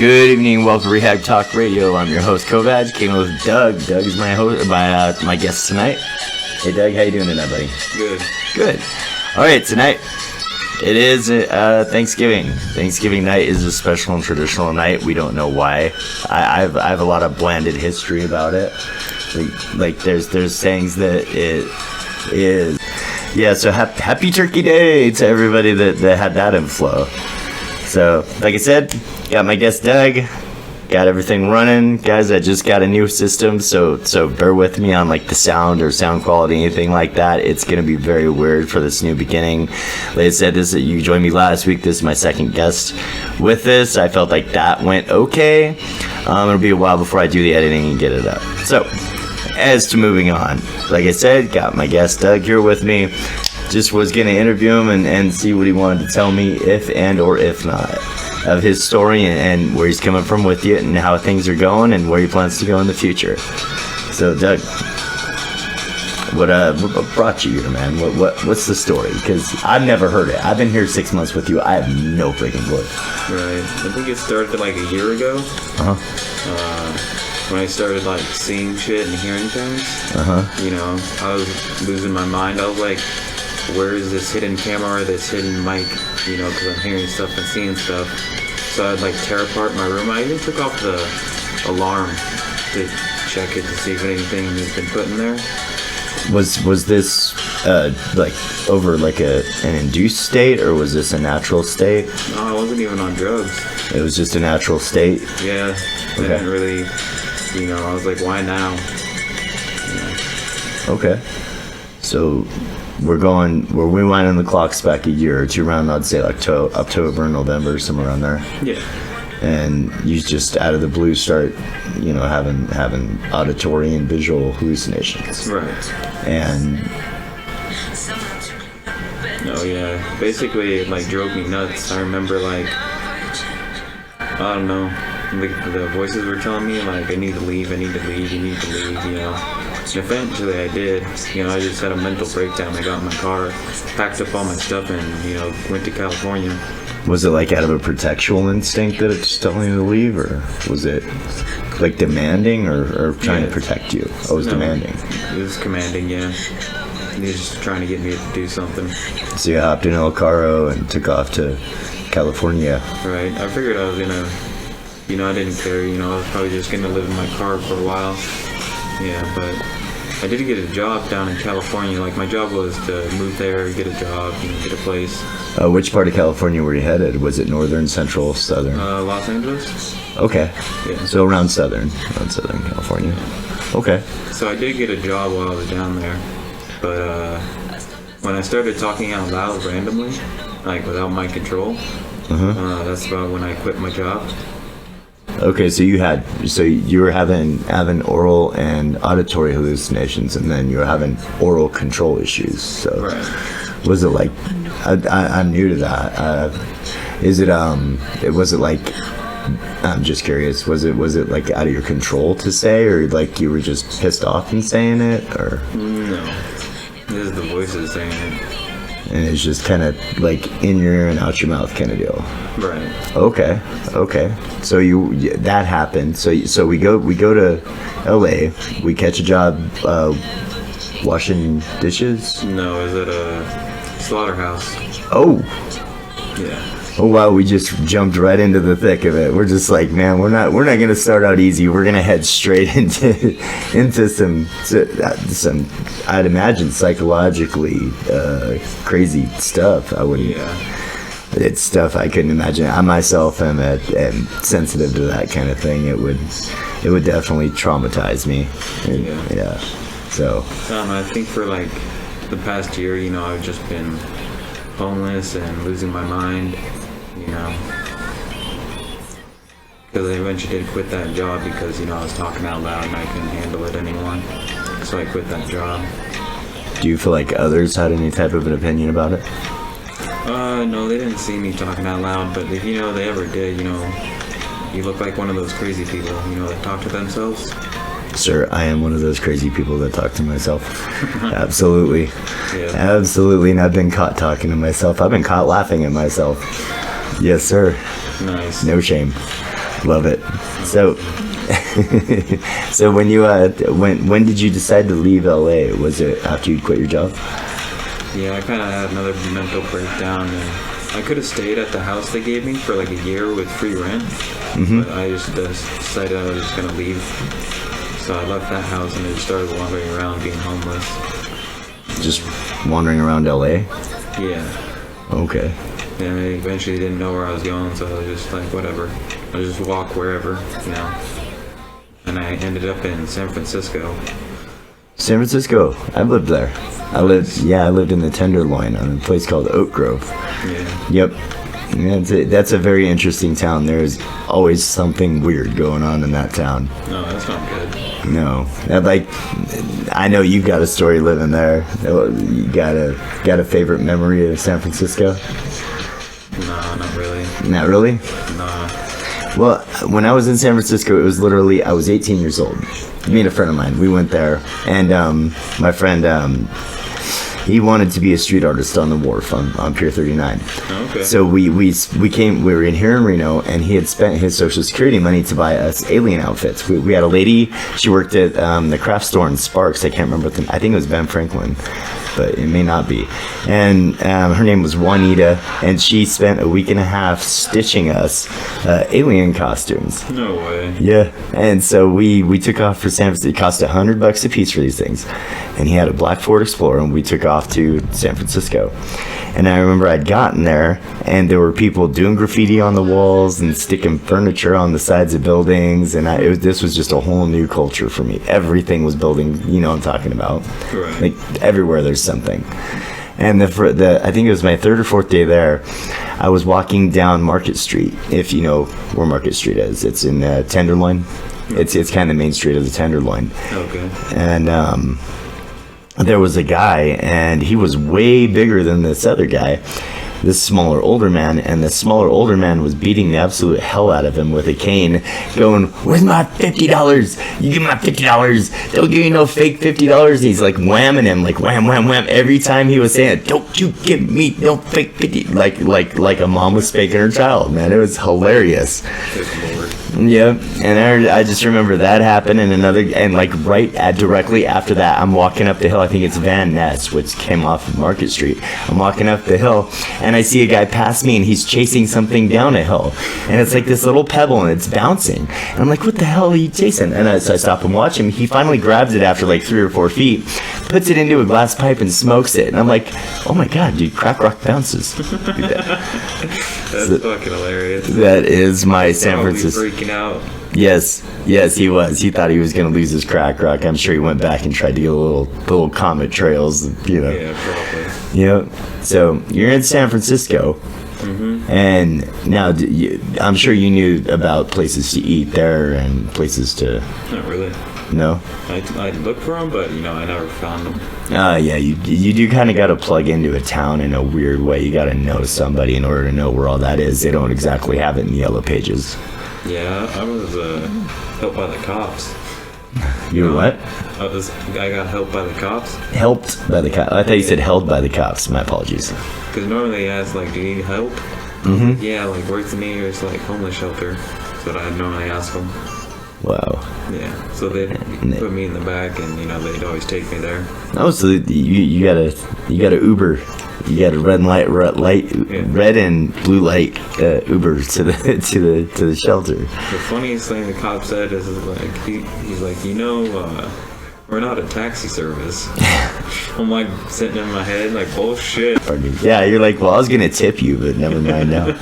Good evening, welcome to Rehab Talk Radio. I'm your host, Kovac. Came with Doug. Doug is my host, my guest tonight. Hey, Doug, how you doing tonight, buddy? Good. All right, tonight it is Thanksgiving. Thanksgiving night is a special and traditional night. We don't know why. I have a lot of blanded history about it. Like there's sayings that it is. Yeah, so happy Turkey Day to everybody that had that inflow. So, like I said, got my guest Doug, got everything running. Guys, I just got a new system, so bear with me on like the sound or sound quality, anything like that. It's going to be very weird for this new beginning. Like I said, you joined me last week. This is my second guest with this. I felt like that went okay. It'll be a while before I do the editing and get it up. So, as to moving on, like I said, got my guest Doug here with me. Just was going to interview him and see what he wanted to tell me, if and or if not, of his story and where he's coming from with you and how things are going and where he plans to go in the future. So, Doug, what brought you here, man? What's the story? Because I've never heard it. I've been here 6 months with you. I have no freaking clue. Right. I think it started like a year ago. When I started like seeing shit and hearing things. You know, I was losing my mind. I was like, where is this hidden camera, this hidden mic, you know, because I'm hearing stuff and seeing stuff. So I'd like tear apart my room. I even took off the alarm to check it to see if anything has been put in there. Was this like over like an induced state, or was this a natural state? No, I wasn't even on drugs. It was just a natural state? Yeah. I didn't really, you know, I was like, why now? Yeah. Okay. So we're rewinding the clocks back a year or two around, I'd say October, November, somewhere around there. Yeah. And you just out of the blue start, you know, having auditory and visual hallucinations. Right. And oh yeah, basically it like drove me nuts. I remember like, I don't know, the voices were telling me like, I need to leave, you need to leave, you know. And eventually I did. You know, I just had a mental breakdown. I got in my car, packed up all my stuff, and, you know, went to California. Was it like out of a protectual instinct that it's telling you to leave, or was it like demanding or trying to protect you? Oh, it was demanding. It was commanding, yeah. He was just trying to get me to do something. So you hopped in El Carro and took off to California. Right. I figured I was gonna, you know, I didn't care. You know, I was probably just gonna live in my car for a while. Yeah, but I did get a job down in California. Like, my job was to move there, get a job, you know, get a place. Which part of California were you headed? Was it northern, central, southern? Los Angeles. Okay. Yeah. So around southern California. Yeah. Okay. So I did get a job while I was down there, but when I started talking out loud randomly, like without my control, that's about when I quit my job. Okay, so you were having oral and auditory hallucinations, and then you were having oral control issues. So, right. Was it like? I'm new to that. Was it like? I'm just curious. Was it like out of your control to say, or like you were just pissed off in saying it, or? No, this is the voices saying it. And it's just kind of like in your ear and out your mouth kind of deal. Right. Okay. So that happened. So we go to LA. We catch a job washing dishes. No, it was at a slaughterhouse. Oh. Yeah. Oh wow, we just jumped right into the thick of it. We're just like, man, we're not gonna start out easy. We're gonna head straight into some I'd imagine psychologically crazy stuff. I wouldn't. Yeah. It's stuff I couldn't imagine. I myself am sensitive to that kind of thing. It would definitely traumatize me. Yeah. So. I think for like the past year, you know, I've just been homeless and losing my mind. You know, because I eventually did quit that job because, you know, I was talking out loud and I couldn't handle it anymore. So I quit that job. Do you feel like others had any type of an opinion about it? No, they didn't see me talking out loud, but if, you know, they ever did, you know, you look like one of those crazy people, you know, that talk to themselves. Sir, I am one of those crazy people that talk to myself. Absolutely. Yeah. Absolutely, and I've been caught talking to myself. I've been caught laughing at myself. Yes, sir. Nice. No shame. Love it. So, so when you when did you decide to leave LA? Was it after you quit your job? Yeah, I kind of had another mental breakdown, and I could have stayed at the house they gave me for like a year with free rent, but I just decided I was just gonna leave. So I left that house and I just started wandering around being homeless. Just wandering around LA? Yeah. Okay. And I eventually didn't know where I was going, so I was just like, whatever. I'll just walk wherever, And I ended up in San Francisco. San Francisco. I've lived there. I lived in the Tenderloin on a place called Oak Grove. Yeah. Yep. That's a very interesting town. There's always something weird going on in that town. No, that's not good. No. I know you've got a story living there. You got a favorite memory of San Francisco? No, not really. Not really? No. Well, when I was in San Francisco, it was literally, I was 18 years old. Me and a friend of mine, we went there, and my friend, he wanted to be a street artist on the wharf on Pier 39. Okay. So we were in here in Reno, and he had spent his Social Security money to buy us alien outfits. We had a lady, she worked at the craft store in Sparks. I can't remember I think it was Ben Franklin, but it may not be. And her name was Juanita, and she spent a week and a half stitching us alien costumes. No way. Yeah. And so we took off for San Francisco. It cost $100 a piece for these things. And he had a black Ford Explorer, and we took off to San Francisco. And I remember I'd gotten there, and there were people doing graffiti on the walls and sticking furniture on the sides of buildings, and this was just a whole new culture for me. Everything was building, you know what I'm talking about. Right. Like everywhere there's something. And I think it was my third or fourth day there, I was walking down Market Street, if you know where Market Street is. It's in Tenderloin. It's kind of the main street of the Tenderloin. Okay. And there was a guy, and he was way bigger than this other guy, this smaller older man, and the smaller older man was beating the absolute hell out of him with a cane, going, "Where's my $50? You give me my $50. Don't give me no fake $50. He's like whamming him, like wham, wham, wham. Every time he was saying, "Don't you give me no fake 50, like a mom was spanking her child, man. It was hilarious. Good Lord. Yeah, and I just remember that happened, and like directly after that, I'm walking up the hill. I think it's Van Ness, which came off of Market Street. I'm walking up the hill, and I see a guy pass me, and he's chasing something down a hill, and it's like this little pebble, and it's bouncing. And I'm like, what the hell are you chasing? And so I stop and watch him. He finally grabs it after like 3 or 4 feet, puts it into a glass pipe, and smokes it. And I'm like, oh my god, dude, crack rock bounces. That's fucking hilarious. That is my San Francisco. Freaking out. Yes, he was. He thought he was going to lose his crack rock. I'm sure he went back and tried to get little comet trails, you know. Yeah, probably. You know, so you're in San Francisco, and now I'm sure you knew about places to eat there and places to. Not really. No. I looked for them, but I never found them. Yeah, you do kind of got to plug into a town in a weird way. You got to know somebody in order to know where all that is. They don't exactly have it in the yellow pages. Yeah, I was helped by the cops. You were what? I got helped by the cops. Helped by the cops? I thought you said held by the cops. My apologies. Because normally they ask, like, do you need help? Mm-hmm. Yeah, like, where's the nearest, like, homeless shelter? That's what I'd normally ask them. Wow. Yeah, so they'd put me in the back, and, they'd always take me there. Oh, so you got a Uber. You got a red and blue light Uber to the shelter. The funniest thing the cop said is like he's like, we're not a taxi service. I'm like sitting in my head like, bullshit. Yeah, you're like, well, I was gonna tip you, but never mind now.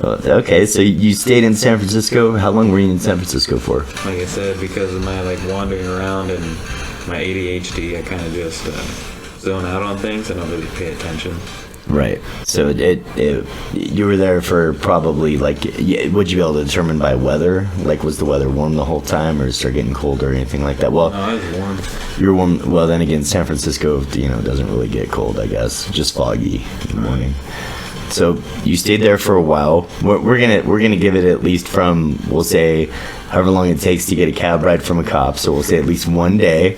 Okay, so you stayed in San Francisco. How long were you in San Francisco for? Like I said, because of my wandering around and my ADHD, I kind of just zone out on things and don't really pay attention. Right. So you were there for probably would you be able to determine by weather? Like, was the weather warm the whole time, or did it start getting cold or anything like that? Well, no, I was warm. You're warm. Well, then again, San Francisco, doesn't really get cold, I guess. Just foggy in the morning. So you stayed there for a while. We're gonna give it at least from, we'll say, however long it takes to get a cab ride from a cop. So we'll say at least one day,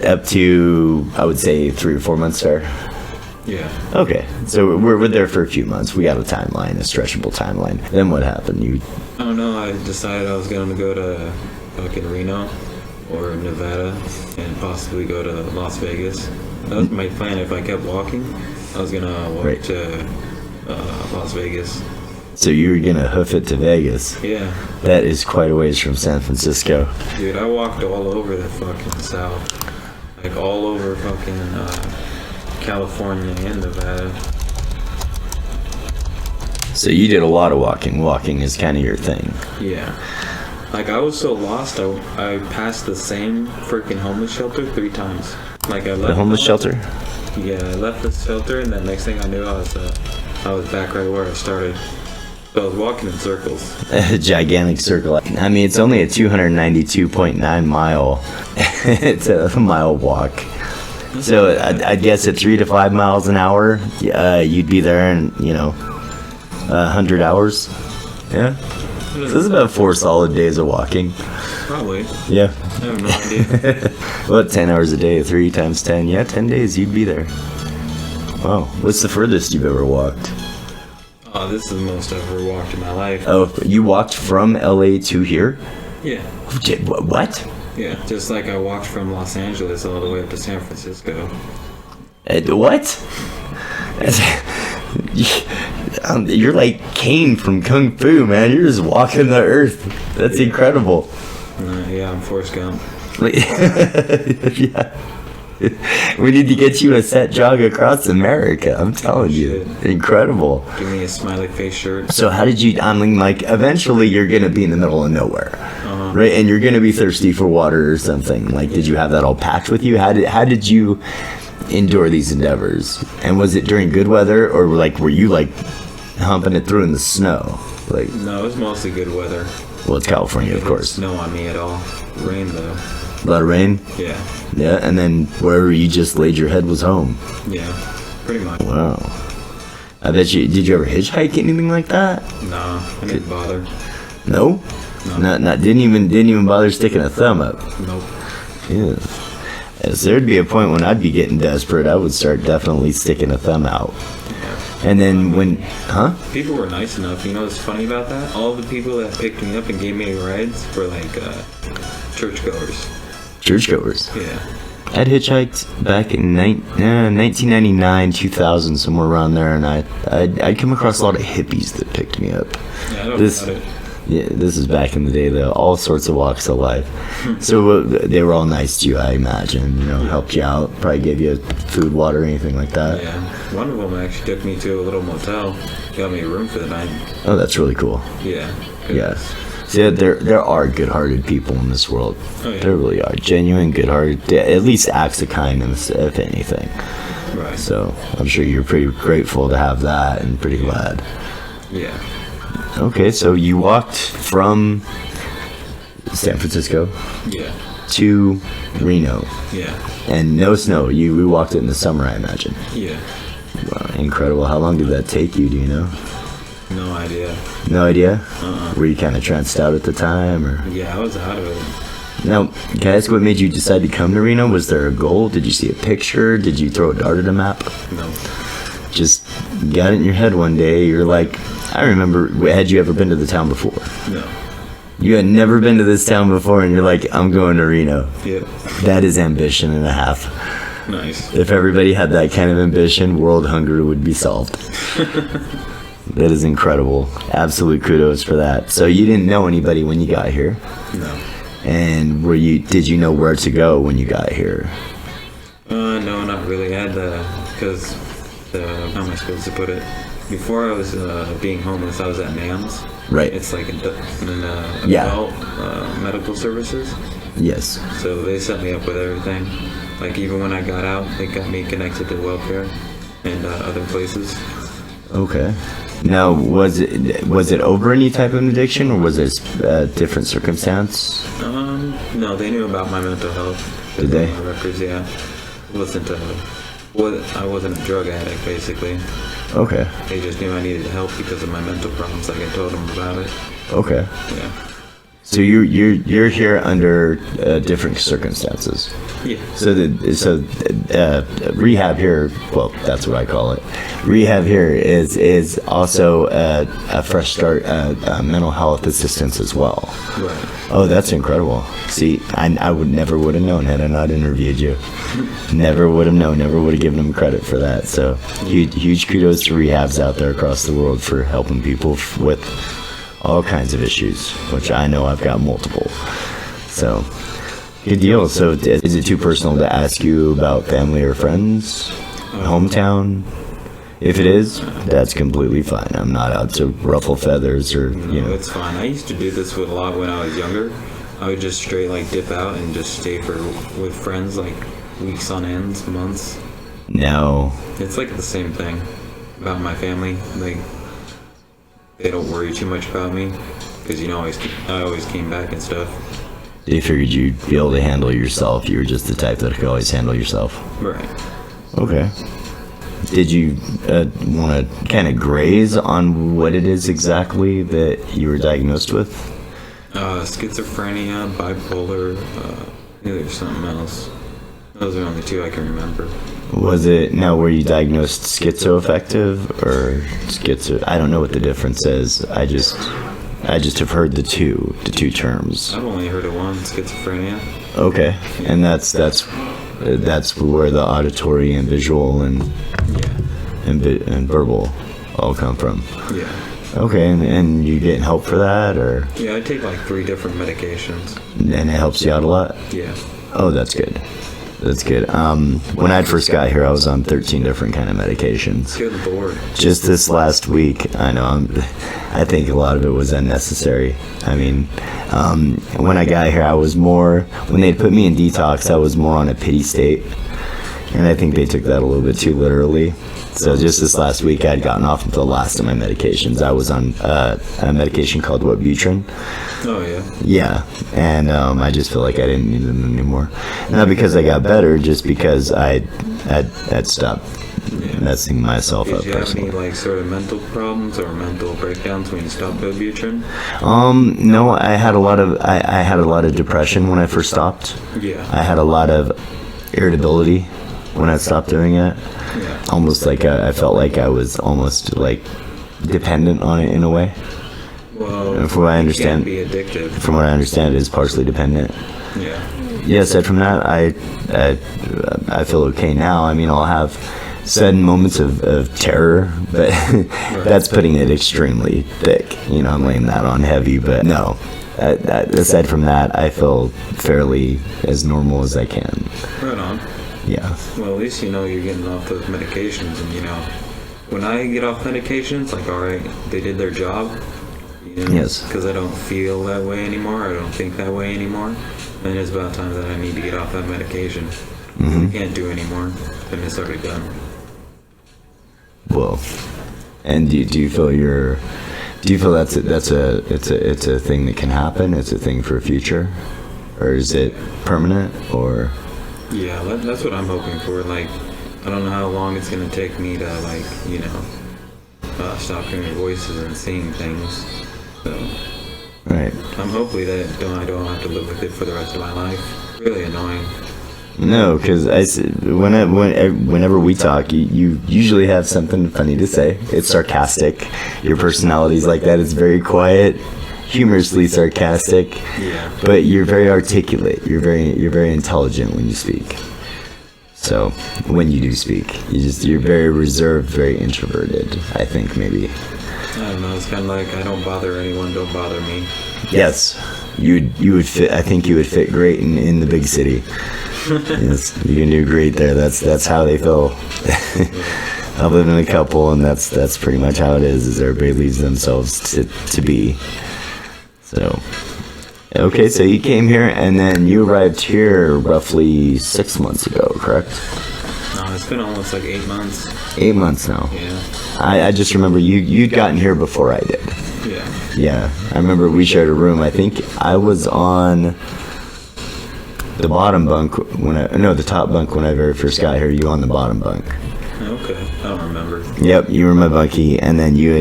up to, I would say, 3 or 4 months there. Yeah. Okay, so we're there for a few months. We got a timeline, a stretchable timeline. Then what happened? I don't know. I decided I was going to go to fucking Reno or Nevada and possibly go to Las Vegas. That was my plan. If I kept walking, I was going to walk to Las Vegas. So you were gonna hoof it to Vegas? Yeah. That is quite a ways from San Francisco. Dude, I walked all over the fucking South. Like all over fucking California and Nevada. So you did a lot of walking. Walking is kind of your thing. Yeah. Like I was so lost, I passed the same freaking homeless shelter 3 times. Like I left the homeless shelter? Yeah, I left the shelter and the next thing I knew I was back right where I started. So I was walking in circles. A gigantic circle. I mean, it's only a 292.9 mile. It's a mile walk. So I guess at 3 to 5 miles an hour, you'd be there in 100 hours. Yeah. This is about 4 solid days of walking. Probably. Yeah. I have no idea. Well, 10 hours a day, 3 times 10. Yeah, 10 days you'd be there. Wow. What's the furthest you've ever walked? Oh, this is the most I've ever walked in my life. Oh, you walked from LA to here? Yeah. What? Yeah, just like I walked from Los Angeles all the way up to San Francisco. What? You're like Kane from Kung Fu, man. You're just walking the earth. That's incredible. Yeah, I'm Forrest Gump. Yeah. We need to get you a set jog across America. I'm telling you. Incredible. Give me a smiley face shirt. So how did you, I mean, like, eventually you're going to be in the middle of nowhere, right? And you're going to be thirsty for water or something. Like, did you have that all packed with you? How did you endure these endeavors? And was it during good weather, or like were you like humping it through in the snow? Like, no, it was mostly good weather. Well, it's California, of course. Snow on me at all. Rain though. A lot of rain? Yeah. Yeah, and then wherever you just laid your head was home. Yeah, pretty much. Wow. I bet you, did you ever hitchhike, anything like that? No, I didn't bother. No? Not didn't even bother sticking a thumb up. Nope. Yeah. As there'd be a point when I'd be getting desperate, I would start definitely sticking a thumb out. Yeah. And then People were nice enough. You know what's funny about that? All the people that picked me up and gave me rides were like churchgoers. Churchgoers? Yeah. I'd hitchhiked back in 1999, 2000, somewhere around there, and I'd come across a lot of hippies that picked me up. Yeah, I don't doubt it. Yeah, this is back in the day, though. All sorts of walks of life. So they were all nice to you, I imagine. Helped you out, probably gave you food, water, anything like that. Yeah. One of them actually took me to a little motel, got me a room for the night. Oh, that's really cool. Yeah. Yes. See, there are good-hearted people in this world. Oh, yeah. There really are. Genuine, good-hearted, at least acts of kindness, if anything. Right. So I'm sure you're pretty grateful to have that and pretty glad. Yeah. Okay, so you walked from San Francisco to Reno. Yeah. And no snow. We walked it in the summer, I imagine. Yeah. Wow, incredible. How long did that take you, do you know? No idea. No idea? Were you kind of tranced out at the time, or? Yeah, I was out of it. Now, can I ask what made you decide to come to Reno? Was there a goal? Did you see a picture? Did you throw a dart at a map? No. Just got it in your head one day. You're like, I remember, had you ever been to the town before? No. You had never been to this town before, and you're like, I'm going to Reno. Yep. That is ambition and a half. Nice. If everybody had that kind of ambition, world hunger would be solved. That is incredible. Absolute kudos for that. So you didn't know anybody when you got here? No. And did you know where to go when you got here? No, not really. I had because how am I supposed to put it? Before I was being homeless, I was at NAMS. Right. It's like adult medical services. Yes. So they set me up with everything. Like even when I got out, they got me connected to welfare and other places. Okay. Now, was it over any type of addiction, or was it a different circumstance? No, they knew about my mental health. Did they? My records, yeah. I wasn't a drug addict, basically. Okay. They just knew I needed help because of my mental problems, like I told them about it. Okay. Yeah. So you're here under different circumstances. Yeah. So rehab here, well, that's what I call it. Rehab here is also a fresh start, mental health assistance as well. Right. Oh, that's incredible. See, I never would have known had I not interviewed you. Never would have known. Never would have given them credit for that. So huge kudos to rehabs out there across the world for helping people with all kinds of issues, which I know I've got multiple. So, good deal. So, is it too personal to ask you about family or friends? Hometown? If it is, that's completely fine. I'm not out to ruffle feathers or, you know. It's fine. I used to do this with a lot when I was younger. I would just straight, like, dip out and just stay with friends, like, weeks on ends, months. No. It's, like, the same thing about my family. Like, they don't worry too much about me because, you know, I always came back and stuff. They figured you'd be able to handle yourself. You were just the type that could always handle yourself. Right. Okay. Did you want to kind of graze on what it is exactly that you were diagnosed with? Schizophrenia, bipolar, maybe there's something else. Those are the only two I can remember. Were you diagnosed schizoaffective or schizo? I don't know what the difference is. I just have heard the two terms. I've only heard of one, schizophrenia. Okay, and that's where the auditory and visual and verbal all come from. Yeah. Okay, and you getting help for that, or? Yeah, I take like 3 different medications. And it helps you out a lot? Yeah. Oh, that's good. That's good. When I first got here, I was on 13 different kind of medications. Good Lord. Just this last week, I know, I think a lot of it was unnecessary. I mean, when I got here, when they put me in detox, I was more on a pity state. And I think they took that a little bit too literally. So just this last week, I had gotten off of the last of my medications. I was on a medication called Wellbutrin. Oh, yeah. Yeah, and I just feel like I didn't need them anymore. Not because I got better, just because I'd stopped messing myself up. Did you have any like sort of mental problems or mental breakdowns when you stopped Wellbutrin? No, I had a lot of depression when I first stopped. Yeah. I had a lot of irritability when I stopped doing it. Yeah. Almost like I felt like I was almost like dependent on it in a way. Well, from what I understand, it can be addictive. From what I understand, it is partially dependent. Yeah. Yeah. Aside from that, I feel okay now. I mean, I'll have sudden moments of terror, but that's putting it extremely thick. You know, I'm laying that on heavy, but no. Aside from that, I feel fairly as normal as I can. Right on. Yeah. Well, at least you know you're getting off those medications, and you know, when I get off medications, like, all right, they did their job. You know, yes. Because I don't feel that way anymore. I don't think that way anymore. And it's about time that I need to get off that medication. Mm-hmm. I can't do anymore. And it's already done. Well, and do you feel that's a thing that can happen? It's a thing for a future, or is it permanent? Or yeah, that's what I'm hoping for. Like, I don't know how long it's gonna take me to, like, you know, stop hearing voices and seeing things. So, right. I'm hopefully that I don't have to live with it for the rest of my life. Really annoying. No, because whenever we talk, you usually have something funny to say. It's sarcastic. Your personality's like that. It's very quiet, humorously sarcastic. Yeah. But you're very articulate. You're very intelligent when you speak. So when you do speak, you're very reserved, very introverted. I think maybe. I don't know. It's kind of like I don't bother anyone. Don't bother me. Yes, you would fit. I think you would fit great in the big city. Yes, you can do great there. That's how they feel. I've lived in a couple, and that's pretty much how it is. Is everybody leaves themselves to be. So, okay, so you came here, and then you arrived here roughly 6 months ago, correct? No, it's been almost like 8 months. 8 months now. Yeah. I just remember you'd gotten here before I did. Yeah. Yeah, I remember we shared a room. I think I was on the bottom bunk the top bunk when I very first got here. You on the bottom bunk. Okay, I don't remember. Yep, you were my bunkie, and then you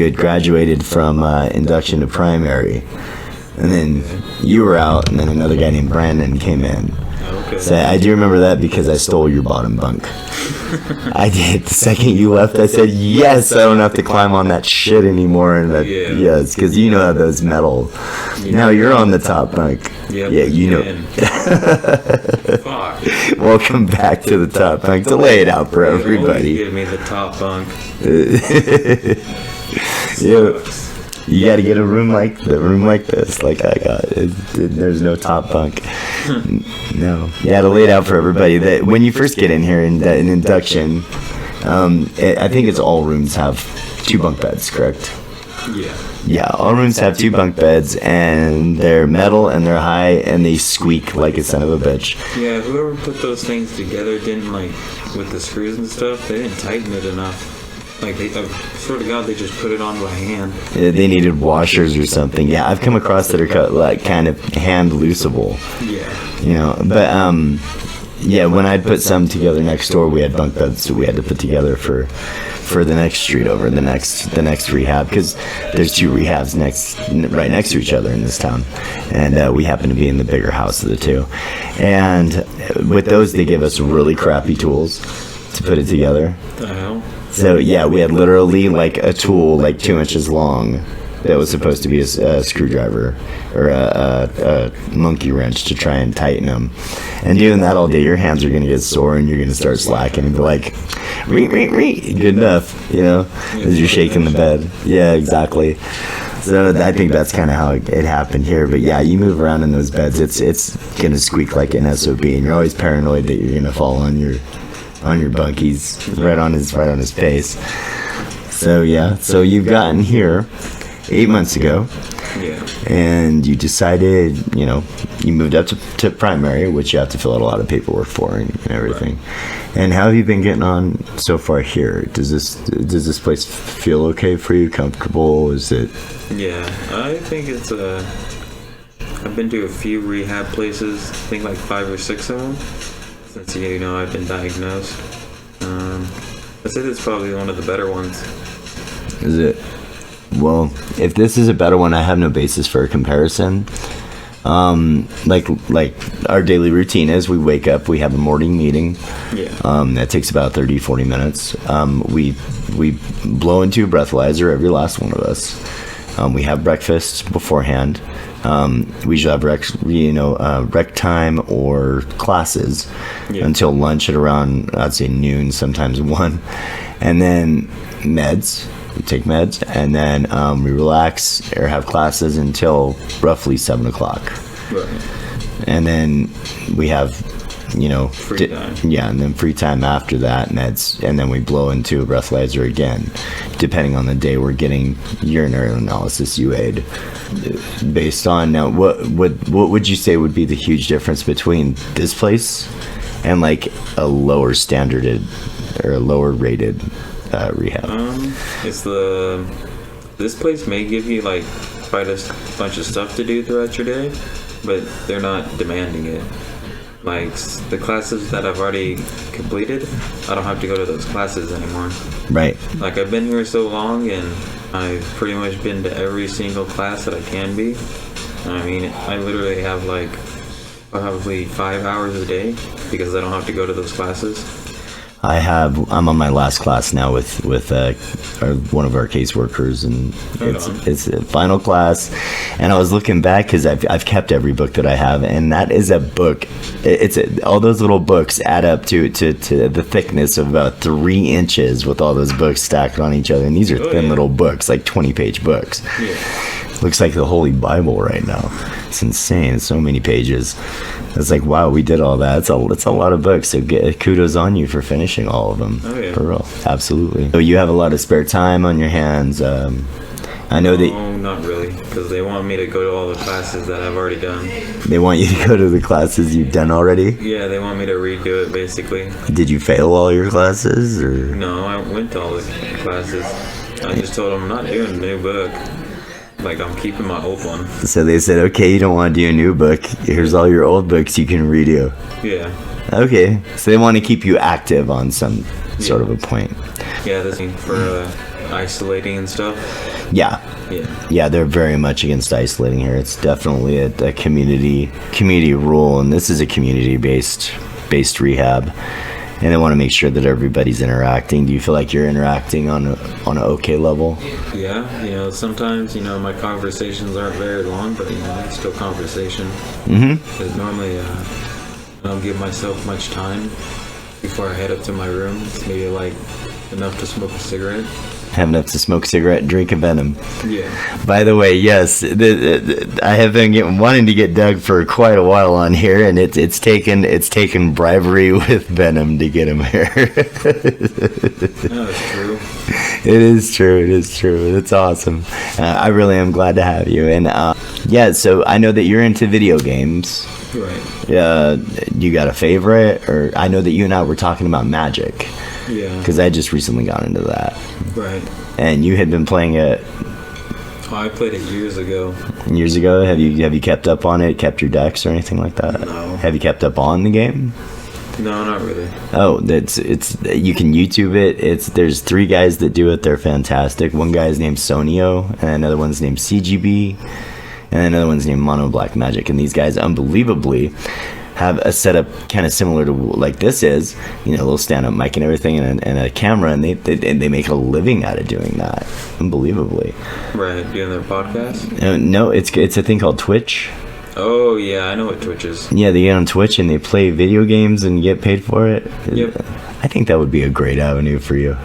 had graduated from induction to primary, And then you were out, and then another guy named Brandon came in. Okay. So I do remember that because I stole your bottom bunk. I did. The second you left, I said, yes, I don't have to climb on that shit anymore. And that, yes, because you know those metal. Now you're on the top bunk. Yep. Yeah, you know. Fuck. Welcome back to the top bunk. To lay it out for everybody. Give me the top bunk. Yeah. You got to get a room like this, like I got. There's no top bunk. No. You got to lay it out for everybody. That when you first get in here in an induction, I think it's all rooms have 2 bunk beds, correct? Yeah. Yeah, all rooms have 2 bunk beds, and they're metal and they're high and they squeak like a son of a bitch. Yeah, whoever put those things together didn't with the screws and stuff. They didn't tighten it enough. I swear to God, they just put it on by hand. Yeah, they needed washers or something. Yeah, I've come across that are kind of hand looseable. Yeah. You know, but yeah, when I'd put some together next door, we had bunk beds that we had to put together for the next street over, the next rehab, because there's 2 rehabs right next to each other in this town, and we happen to be in the bigger house of the 2. And with those, they give us really crappy tools to put it together. The hell? So yeah, we had literally a tool 2 inches long that was supposed to be a screwdriver or a monkey wrench to try and tighten them. And doing that all day, your hands are going to get sore and you're going to start slacking and be like, good enough, you know, as you're shaking the bed. Yeah, exactly. So I think that's kind of how it happened here. But yeah, you move around in those beds, it's going to squeak like an SOB, and you're always paranoid that you're going to fall on your bunkies right on his face. So yeah, so you've gotten here 8 months ago. Yeah. And you decided, you moved up to primary, which you have to fill out a lot of paperwork for and everything. Right. And how have you been getting on so far here? Does this place feel okay for you? Comfortable? Is it? Yeah, I think it's I've been to a few rehab places. I think 5 or 6 of them since I've been diagnosed. I'd say it's probably one of the better ones. Is it? Well, if this is a better one, I have no basis for a comparison. Like our daily routine is we wake up, we have a morning meeting. Yeah. That takes about 30-40 minutes. We blow into a breathalyzer, every last one of us. We have breakfast beforehand. We usually have rec time or classes until lunch at around, I'd say, noon, sometimes 1. And then meds. We take meds, and then we relax or have classes until roughly 7 o'clock. Right. And then we have, free time. Yeah, and then free time after that, and then we blow into a breathalyzer again. Depending on the day, we're getting urinary analysis UA'd based on. Now, what would you say would be the huge difference between this place and a lower standarded or a lower rated rehab? It's this place may give you quite a bunch of stuff to do throughout your day, but they're not demanding it. The classes that I've already completed, I don't have to go to those classes anymore. Right. I've been here so long, and I've pretty much been to every single class that I can be. I mean, I literally have probably 5 hours a day because I don't have to go to those classes. I'm on my last class now with one of our caseworkers, and it's a final class. And I was looking back because I've kept every book that I have, and that is a book. All those little books add up to the thickness of about 3 inches with all those books stacked on each other. And these are thin little books, 20-page books. Yeah. Looks like the Holy Bible right now. It's insane. It's so many pages. It's wow, we did all that. It's a lot of books. So kudos on you for finishing all of them. Oh, yeah. For real. Absolutely. So you have a lot of spare time on your hands. I know that... No, not really. Because they want me to go to all the classes that I've already done. They want you to go to the classes you've done already? Yeah, they want me to redo it, basically. Did you fail all your classes? Or? No, I went to all the classes. I just told them I'm not doing a new book. I'm keeping my old one. So they said, okay, you don't want to do a new book. Here's all your old books you can redo. Yeah. Okay. So they want to keep you active on some sort of a point. Yeah, this thing for isolating and stuff. Yeah. Yeah, they're very much against isolating here. It's definitely a community rule, and this is a community-based rehab. And they want to make sure that everybody's interacting. Do you feel like you're interacting on an okay level? Yeah, sometimes, my conversations aren't very long, but, it's still conversation. Mm-hmm. Because normally, I don't give myself much time before I head up to my room. It's maybe, enough to smoke a cigarette. Have enough to smoke a cigarette and drink a Venom. Yeah. By the way, yes, I have been wanting to get Doug for quite a while on here, and it's taken bribery with Venom to get him here. No, it's true. It is true. It's awesome. I really am glad to have you. And so I know that you're into video games. Right. You got a favorite? Or I know that you and I were talking about Magic. Yeah. Because I just recently got into that. Right. And you had been playing it. Oh, I played it years ago. Years ago? Have you kept up on it? Kept your decks or anything like that? No. Have you kept up on the game? No, not really. Oh, it's you can YouTube it. There's 3 guys that do it. They're fantastic. One guy's named Sonio, and another one's named CGB, and another one's named Mono Black Magic. And these guys, unbelievably, have a setup kind of similar to like this is, a little stand-up mic and everything, and a camera, and they make a living out of doing that, unbelievably. Right, doing their podcast? No, it's a thing called Twitch. Oh yeah, I know what Twitch is. Yeah, they get on Twitch and they play video games and get paid for it. Yep. I think that would be a great avenue for you.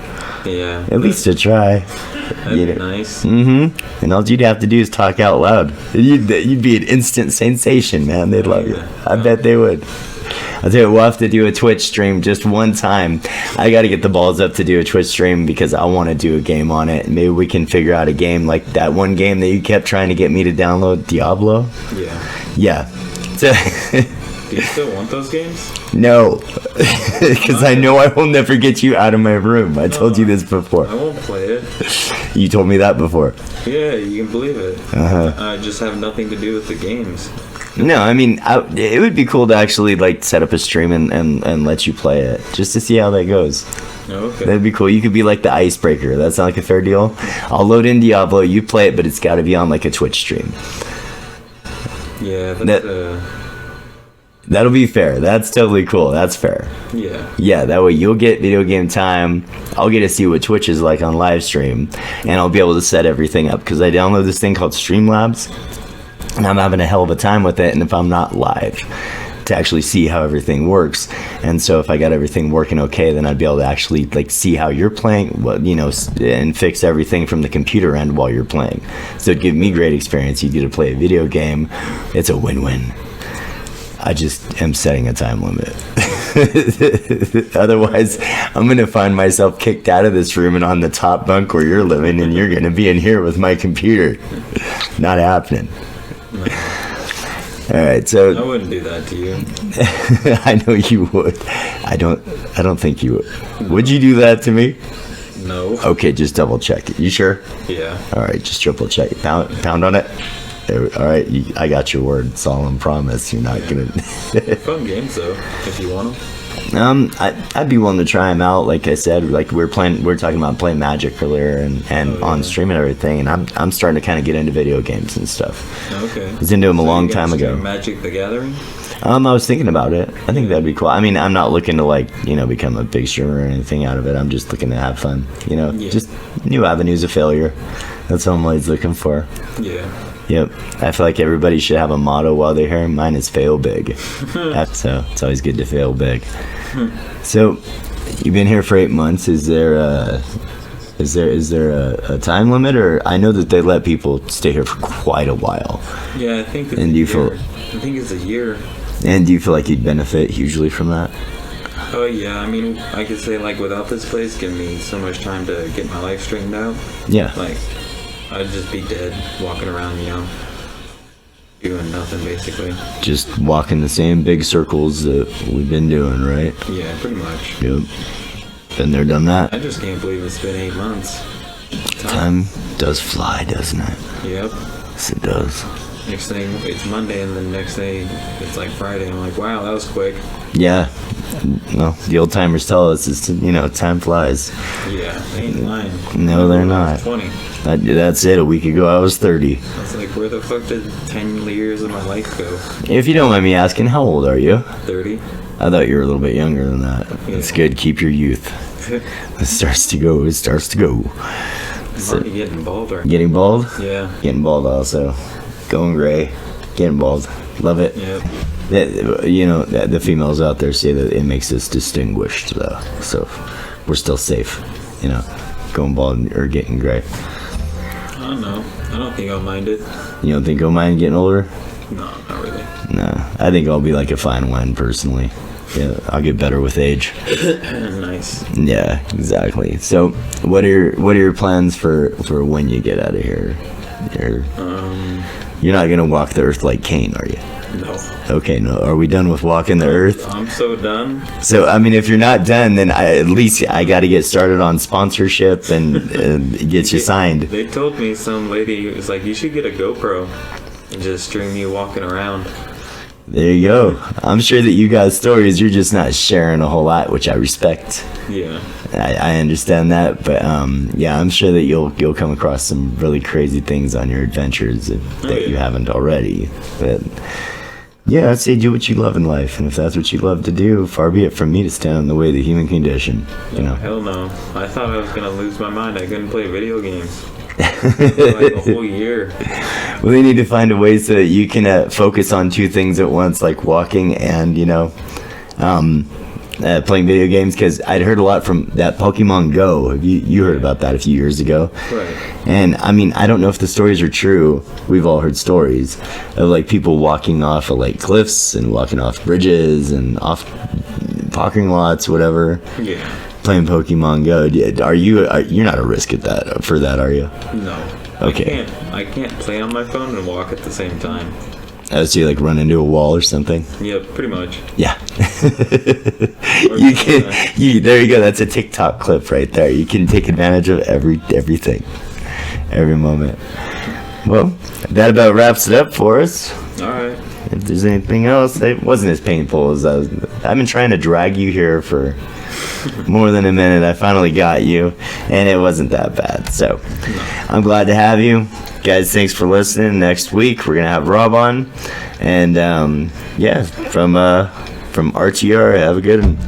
Yeah. At least to try. That'd be nice. Mm-hmm. And all you'd have to do is talk out loud. You'd be an instant sensation, man. They'd love you. I bet they would. I'll tell you, we'll have to do a Twitch stream just one time. I got to get the balls up to do a Twitch stream because I want to do a game on it. Maybe we can figure out a game like that one game that you kept trying to get me to download, Diablo. Yeah. Do you still want those games? No, because I know I will never get you out of my room. I told you this before. I won't play it. You told me that before. Yeah, you can believe it. I just have nothing to do with the games. No, I mean, it would be cool to actually set up a stream and let you play it just to see how that goes. Okay. That'd be cool. You could be like the icebreaker. That sound like a fair deal? I'll load in Diablo, you play it, but it's got to be on a Twitch stream. Yeah, that'll be fair. That's totally cool. That's fair. Yeah, that way you'll get video game time. I'll get to see what Twitch is like on live stream, and I'll be able to set everything up because I download this thing called Streamlabs, and I'm having a hell of a time with it. And if I'm not live, to actually see how everything works, and so if I got everything working okay, then I'd be able to actually see how you're playing, and fix everything from the computer end while you're playing. So it'd give me great experience. You get to play a video game. It's a win-win. I just am setting a time limit. Otherwise, I'm going to find myself kicked out of this room and on the top bunk where you're living, and you're going to be in here with my computer. Not happening. No. All right, so I wouldn't do that to you. I know you would. I don't think you would. No. Would you do that to me? No. Okay, just double check it. You sure? Yeah. All right, just triple check it. Pound on it. All right, I got your word. Solemn promise. You're not gonna. Fun games though, if you want them. I'd be willing to try them out. Like I said, we're talking about playing Magic earlier and on stream and everything. And I'm starting to kind of get into video games and stuff. Okay. I was into them a long time ago. Magic the Gathering. I was thinking about it. I think that'd be cool. I mean, I'm not looking to become a big streamer or anything out of it. I'm just looking to have fun. Just new avenues of failure. That's what I'm always looking for. Yeah. Yep. I feel like everybody should have a motto while they're here. Mine is fail big. So it's always good to fail big. So you've been here for 8 months. Is there a time limit, or I know that they let people stay here for quite a while. Yeah, I think. I think it's a year. And do you feel like you'd benefit hugely from that? Oh yeah, I mean, I could say without this place giving me so much time to get my life straightened out. Yeah. I'd just be dead, walking around, doing nothing, basically. Just walking the same big circles that we've been doing, right? Yeah, pretty much. Yep. Been there, done that. I just can't believe it's been 8 months. Time does fly, doesn't it? Yep. Yes, it does. Next thing, it's Monday, and then next day, it's Friday. I'm like, wow, that was quick. Yeah. well, the old timers tell us is, time flies. Yeah, they ain't lying. No, they're not. 20. That's it. A week ago, I was 30. I was like, where the fuck did 10 years of my life go? If you don't mind me asking, how old are you? 30. I thought you were a little bit younger than that. Yeah. It's good. Keep your youth. It starts to go. I'm already getting bald right Getting bald? Yeah. Getting bald also. Going gray. Getting bald. Love it. Yep. The females out there say that it makes us distinguished, though. So we're still safe, going bald or getting gray. I don't know. I don't think I'll mind it. You don't think I'll mind getting older? No, not really. No. I think I'll be like a fine wine, personally. Yeah, I'll get better with age. Nice. Yeah, exactly. So, what are your plans for when you get out of here? You're not gonna walk the earth like Cain, are you? No. Okay, no. Are we done with walking the earth? I'm so done. So, I mean, if you're not done, then at least I got to get started on sponsorship and get you signed. They told me some lady was like, you should get a GoPro and just stream you walking around. There you go. I'm sure that you got stories. You're just not sharing a whole lot, which I respect. Yeah. I understand that, but yeah, I'm sure that you'll come across some really crazy things on your adventures that you haven't already. But yeah, I'd say do what you love in life, and if that's what you love to do, far be it from me to stand in the way of the human condition. Hell no. I thought I was gonna lose my mind. I couldn't play video games for like a whole year. Well, they need to find a way so that you can focus on two things at once, like walking and playing video games, because I'd heard a lot from that Pokemon Go. You heard about that a few years ago. Right. And I mean, I don't know if the stories are true. We've all heard stories of like people walking off of like cliffs and walking off bridges and off parking lots, whatever. Yeah. Playing Pokemon Go. You're not a risk for that, are you? No. Okay. I can't play on my phone and walk at the same time. So you like run into a wall or something? Yeah, pretty much. Yeah. There you go. That's a TikTok clip right there. You can take advantage of everything, every moment. Well, that about wraps it up for us. All right. If there's anything else, it wasn't as painful as I've been trying to drag you here for more than a minute. I finally got you, and it wasn't that bad. So I'm glad to have you. Guys, thanks for listening. Next week, we're going to have Rob on. And, from RTR, have a good one.